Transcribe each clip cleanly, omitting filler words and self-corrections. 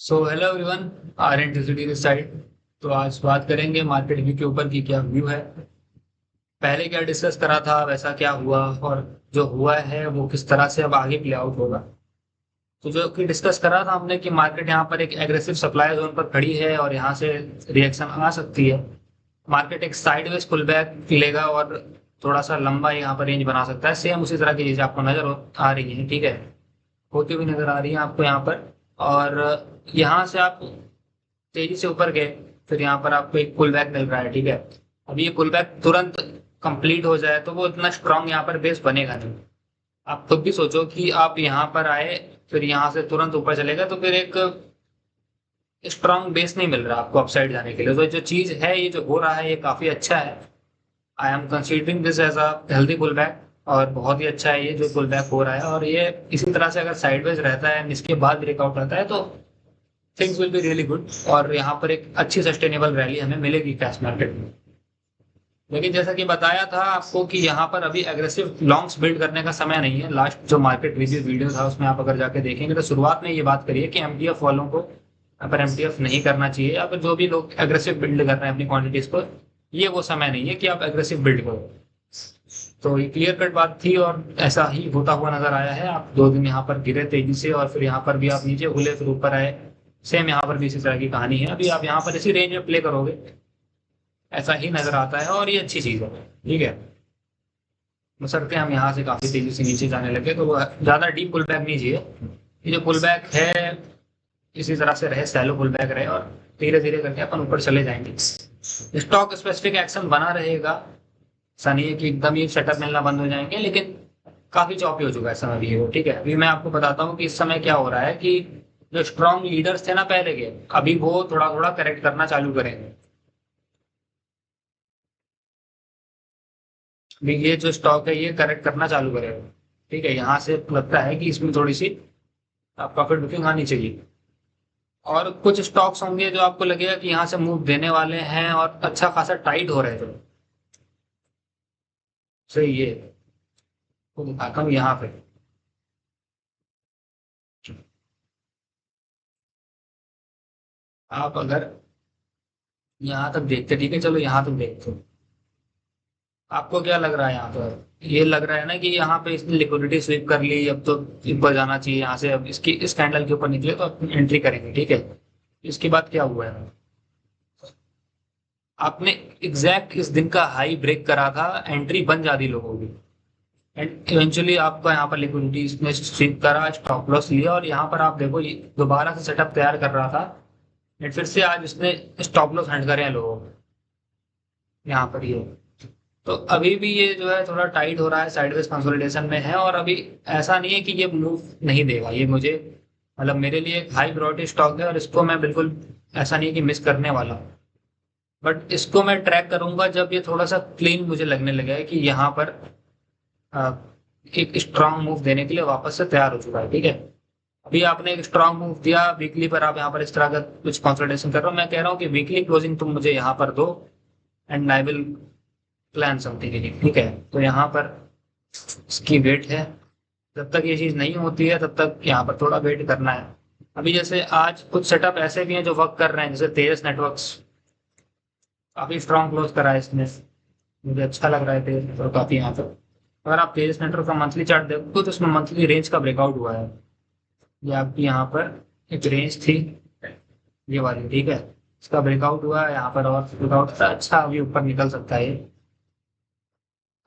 So hello everyone, R N T this side. तो आज बात करेंगे मार्केट व्यू के ऊपर की क्या व्यू है। पहले क्या डिस्कस करा था वैसा क्या हुआ, और जो हुआ है वो किस तरह से अब आगे प्ले आउट होगा। तो जो कि डिस्कस करा था हमने कि मार्केट यहाँ पर एक एग्रेसिव सप्लाई जोन पर खड़ी है और यहाँ से रिएक्शन आ सकती है। मार्केट एक साइडवेज पुल बैक लेगा और थोड़ा सा लंबा यहाँ पर रेंज बना सकता है। सेम उसी तरह की चीजें आपको आ रही है, ठीक है, होती हुई नजर आ रही है आपको यहाँ पर। और यहाँ से आप तेजी से ऊपर गए, फिर यहाँ पर आपको एक पुल बैक मिल रहा है, ठीक है। अब ये पुल बैक तुरंत कंप्लीट हो जाए तो वो इतना स्ट्रांग यहाँ पर बेस बनेगा नहीं। आप खुद भी सोचो कि आप यहाँ पर आए, फिर यहाँ से तुरंत ऊपर चलेगा तो फिर एक स्ट्रांग बेस नहीं मिल रहा आपको अपसाइड जाने के लिए। तो जो चीज है, ये जो हो रहा है, ये काफी अच्छा है। I am considering this as a healthy pull back, और बहुत ही अच्छा है ये जो पुल बैक हो रहा है। और ये इसी तरह से अगर साइडवेज रहता है, इसके बाद ब्रेकआउट रहता है, तो things will be really good, और यहाँ पर एक अच्छी सस्टेनेबल रैली हमें मिलेगी कैश मार्केट में। लेकिन जैसा कि बताया था आपको कि यहाँ पर अभी एग्रेसिव लॉन्ग्स बिल्ड करने का समय नहीं है। लास्ट जो मार्केट रिव्यू वीडियो था उसमें आप अगर जाके देखेंगे तो शुरुआत में ये बात करिए कि एमटीएफ वालों को अगर एमटीएफ नहीं करना चाहिए, या फिर जो भी लोग एग्रेसिव बिल्ड कर रहे हैं अपनी क्वांटिटीज को, ये वो समय नहीं है कि आप एग्रेसिव बिल्ड करो। तो ये क्लियर कट बात थी और ऐसा ही होता हुआ नजर आया है। आप 2 दिन यहाँ पर गिरे तेजी से, और फिर यहाँ पर भी आप नीचे खुले फिर ऊपर आए। सेम यहाँ पर भी इसी तरह की कहानी है। अभी आप यहाँ पर इसी रेंज में प्ले करोगे, ऐसा ही नजर आता है, और ये अच्छी चीज है, ठीक है। बशर्ते हम यहाँ से काफी तेजी से नीचे जाने लगे तो वो ज्यादा डीप पुल बैक नहीं चाहिए। ये जो पुल बैक है, इसी तरह से रहे, सैलो पुल बैक रहे, और धीरे धीरे करके अपन ऊपर चले जाएंगे। स्टॉक स्पेसिफिक एक्शन बना रहेगा, ऐसा नहीं है कि एकदम ही सेटअप मिलना बंद हो जाएंगे, लेकिन काफी चॉपी हो चुका है समय भी वो, ठीक है। अभी मैं आपको बताता हूँ कि इस समय क्या हो रहा है कि जो स्ट्रॉन्ग लीडर्स थे ना पहले के, अभी वो थोड़ा थोड़ा करेक्ट करना चालू करेंगे। अभी ये जो स्टॉक है ये करेक्ट करना चालू करेगा, ठीक है। यहाँ से लगता है कि इसमें थोड़ी सी प्रॉफिट बुकिंग आनी चाहिए। और कुछ स्टॉक्स होंगे जो आपको लगेगा कि यहाँ से मूव देने वाले हैं और अच्छा खासा टाइट हो रहे थे, सही ये तो दिखाता हूँ यहाँ पे। आप अगर यहाँ तक देखते, ठीक है, चलो यहाँ तक देखते हो, आपको क्या लग रहा है यहाँ पर? ये लग रहा है ना कि यहाँ पे इसने लिक्विडिटी स्वीप कर ली, अब तो ऊपर जाना चाहिए यहाँ से। अब इसकी इस कैंडल के ऊपर निकले तो एंट्री करेंगे, ठीक है। इसके बाद क्या हुआ है, आपने एग्जैक्ट इस दिन का हाई ब्रेक करा था, एंट्री बन जाती लोगों की, एंड इवेंचुअली आपका यहाँ पर लिक्विडिटी इसने स्वीप करा, स्टॉप लॉस लिया, और यहाँ पर आप देखो ये दोबारा से सेटअप तैयार कर रहा था, एंड फिर से आज इसने स्टॉप लॉस हैंड करे हैं लोगों को यहाँ पर ये। तो अभी भी ये जो है थोड़ा टाइट हो रहा है, साइडवेज कंसोलिडेशन में है, और अभी ऐसा नहीं है कि ये मूव नहीं देगा। ये मुझे मतलब मेरे लिए एक हाई प्रायोरिटी स्टॉक है, और इसको मैं बिल्कुल ऐसा नहीं है कि मिस करने वाला हूँ। बट इसको मैं ट्रैक करूंगा जब ये थोड़ा सा क्लीन मुझे लगने लगा है कि यहाँ पर अ, एक स्ट्रांग मूव देने के लिए वापस से तैयार हो चुका है, ठीक है। अभी आपने एक स्ट्रांग मूव दिया वीकली पर, आप यहाँ पर इस तरह का कुछ कंसोलिडेशन कर रहा हूँ। मैं कह रहा हूँ कि वीकली क्लोजिंग तुम मुझे यहाँ पर दो, and I will plan something, ठीक है। तो यहाँ पर इसकी वेट है, जब तक ये चीज नहीं होती है तब तक यहाँ पर थोड़ा वेट करना है। अभी जैसे आज कुछ सेटअप ऐसे भी हैं जो वर्क कर रहे हैं, जैसे तेजस नेटवर्क्स काफी स्ट्रॉन्ग क्लोज करा है इसने, मुझे अच्छा लग रहा है तेजस नेटवर्क काफी यहाँ पर। अगर आप तेजस नेटवर्क का मंथली चार्ट देखो तो उसमें मंथली रेंज का ब्रेकआउट हुआ है। ये आपकी यहाँ पर एक रेंज थी, ये वाली, ठीक है। इसका ब्रेकआउट हुआ है यहाँ पर, और ब्रेकआउट अच्छा अभी ऊपर निकल सकता है ये।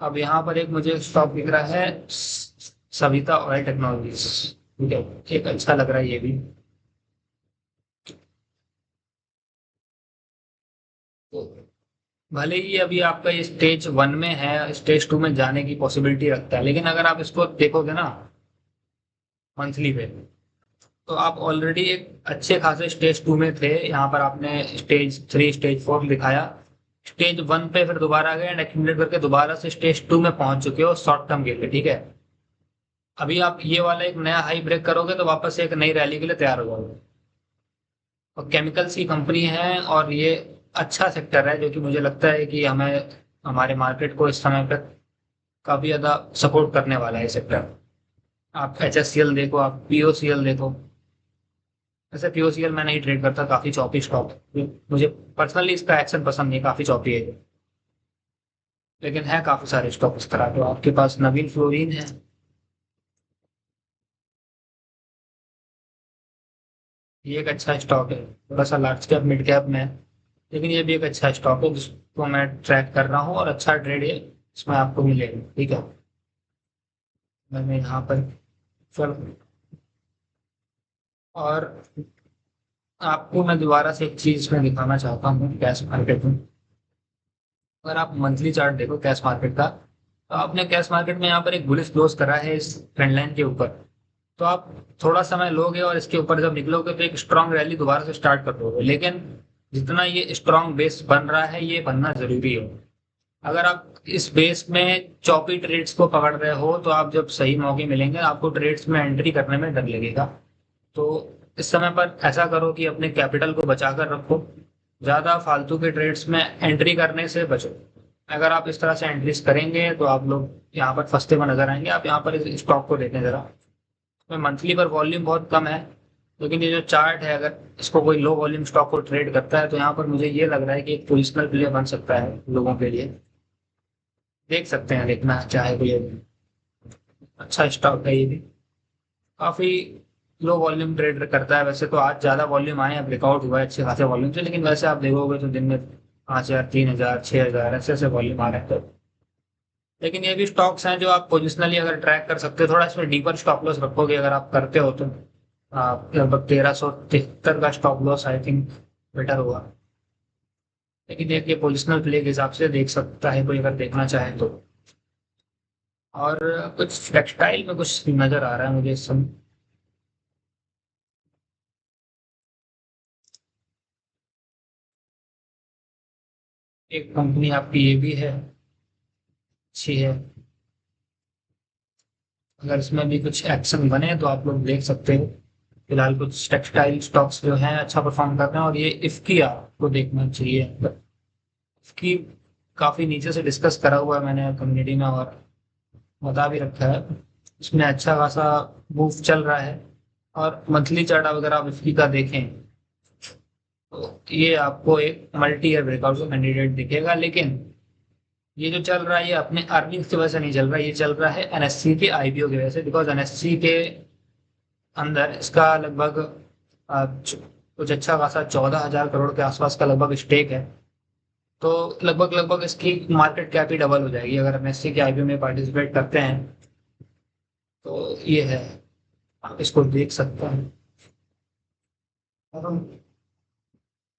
अब यहाँ पर एक मुझे स्टॉक दिख रहा है, सविता ऑयल टेक्नोलॉजीज, ठीक है, एक अच्छा लग रहा है ये भी। तो भले ही अभी आपका ये स्टेज 1 में है, स्टेज 2 में जाने की पॉसिबिलिटी रखता है, लेकिन अगर आप इसको देखोगे ना मंथली पे, तो आप ऑलरेडी एक अच्छे खासे स्टेज 2 में थे। यहाँ पर आपने स्टेज 3 स्टेज 4 दिखाया, स्टेज 1 पे फिर दोबारा गए एंड एक्यूमुलेट करके दोबारा से स्टेज 2 में पहुंच चुके हो शॉर्ट टर्म के लिए, ठीक है। अभी आप ये वाला एक नया हाई ब्रेक करोगे तो वापस से एक नई रैली के लिए तैयार हो जाओगे। और केमिकल्स की कंपनी है, और ये अच्छा सेक्टर है जो कि मुझे लगता है कि हमें हमारे मार्केट को इस समय पर काफी ज्यादा सपोर्ट करने वाला है ये सेक्टर। आप HSCL देखो, आप POCL देखो, ऐसे पीओसीएल मैं नहीं ट्रेड करता, काफ़ी चॉपी स्टॉक, मुझे पर्सनली इसका एक्शन पसंद नहीं, काफ़ी चॉपी है। लेकिन है काफ़ी सारे स्टॉक इस तरह। तो आपके पास नवीन फ्लोरिन है, ये एक अच्छा स्टॉक है, थोड़ा सा लार्ज कैप मिड कैप में है, लेकिन ये भी एक अच्छा स्टॉक है जिसको मैं ट्रैक कर रहा हूँ और अच्छा ट्रेड है इसमें आपको मिलेगा। ठीक है, मैंने यहाँ पर चल, और आपको मैं दोबारा से एक चीज़ में दिखाना चाहता हूँ कैश मार्केट में। अगर आप मंथली चार्ट देखो कैश मार्केट का, तो आपने कैश मार्केट में यहाँ पर एक बुलिश क्लोज करा है इस ट्रेंड लाइन के ऊपर। तो आप थोड़ा समय लोगे और इसके ऊपर जब निकलोगे तो एक स्ट्रांग रैली दोबारा से स्टार्ट कर दोगे, लेकिन जितना ये स्ट्रांग बेस बन रहा है ये बनना जरूरी है। अगर आप इस बेस में चौपी ट्रेड्स को पकड़ रहे हो तो आप जब सही मौके मिलेंगे आपको ट्रेड्स में एंट्री करने में डर लगेगा। तो इस समय पर ऐसा करो कि अपने कैपिटल को बचा कर रखो, ज़्यादा फालतू के ट्रेड्स में एंट्री करने से बचो। अगर आप इस तरह से एंट्रीज करेंगे तो आप लोग यहाँ पर फंसते हुए नजर आएंगे। आप यहाँ पर इस स्टॉक को देखें जरा, तो मंथली पर वॉल्यूम बहुत कम है, लेकिन ये जो चार्ट है अगर इसको कोई लो वॉल्यूम स्टॉक को ट्रेड करता है तो यहाँ पर मुझे ये लग रहा है कि एक पोजिशनल प्ले बन सकता है लोगों के लिए। देख सकते हैं, देखना चाहे कोई, अच्छा स्टॉक है ये भी, काफी लो वॉल्यूम ट्रेड करता है। वैसे तो आज ज्यादा वॉल्यूम आए हैं, ब्रेकआउट हुआ है अच्छे खासे वॉल्यूम से, लेकिन वैसे आप देखोगे तो दिन में 5,000 3,000 6,000 ऐसे ऐसे वॉल्यूम आ रहे हैं। तो लेकिन ये भी स्टॉक्स हैं जो आप पोजिशनली अगर ट्रैक कर सकते हो, थोड़ा इसमें डीपर स्टॉप लॉस रखोगे अगर आप करते हो तो लगभग 1,373 का stop loss I think better होगा। लेकिन देखिए पोजिशनल प्ले के हिसाब से देख सकता है कोई अगर देखना चाहे तो। और कुछ टेक्सटाइल में कुछ नजर आ रहा है मुझे इस समय। एक कंपनी आपकी ये भी है, अच्छी है, अगर इसमें भी कुछ एक्शन बने तो आप लोग देख सकते हो। फिलहाल कुछ टेक्सटाइल स्टॉक्स जो हैं अच्छा परफॉर्म कर रहे हैं, और ये इफ्की आपको देखना चाहिए। इफ्की काफ़ी नीचे से डिस्कस करा हुआ है मैंने कम्युनिटी में और बता भी रखा है, इसमें अच्छा खासा मूव चल रहा है। और मंथली चार्ट अगर आप इफ्की का देखें तो ये आपको एक मल्टी ईयर ब्रेकआउट का कैंडिडेट दिखेगा, लेकिन ये जो चल रहा है ये अपने अर्निंग्स की वजह से नहीं चल रहा है, ये चल रहा है एनएससी के आईपीओ की वजह से। बिकॉज एनएससी के अंदर इसका लगभग कुछ अच्छा खासा 14,000 करोड़ के आसपास का लगभग स्टेक है। तो लगभग लगभग इसकी मार्केट कैप ही डबल हो जाएगी अगर एनएससी के आईपीओ में पार्टिसिपेट करते हैं। तो ये है, आप इसको देख सकते हैं।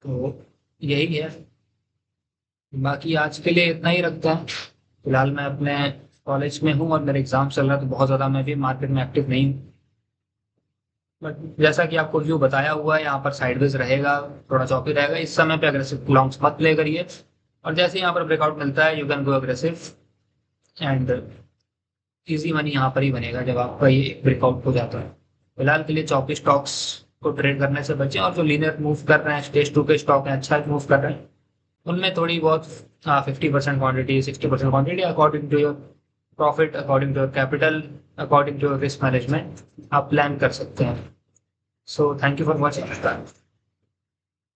तो यही है, बाकी आज के लिए इतना ही रखते हैं। फिलहाल मैं अपने कॉलेज में हूँ और मेरे एग्जाम चल रहा है, तो बहुत ज़्यादा मैं भी मार्केट में एक्टिव नहीं हूँ। बट जैसा कि आपको व्यू बताया हुआ है यहाँ पर साइडवेज रहेगा, थोड़ा चौकी रहेगा, इस समय पे अग्रेसिव लॉन्ग्स मत प्ले करिए। और जैसे यहाँ पर ब्रेकआउट मिलता है you can go aggressive, and easy money यहाँ पर ही बनेगा जब आपका ये ब्रेकआउट हो जाता है। फिलहाल के लिए चौकी स्टॉक्स को ट्रेड करने से बचें, और जो लीनियर मूव कर रहे हैं स्टेज 2 के स्टॉक हैं अच्छा मूव कर रहे हैं, उनमें थोड़ी बहुत 50% quantity 60% quantity according to your profit, according to your capital, according to your risk management आप प्लान कर सकते हैं। So thank you for watching.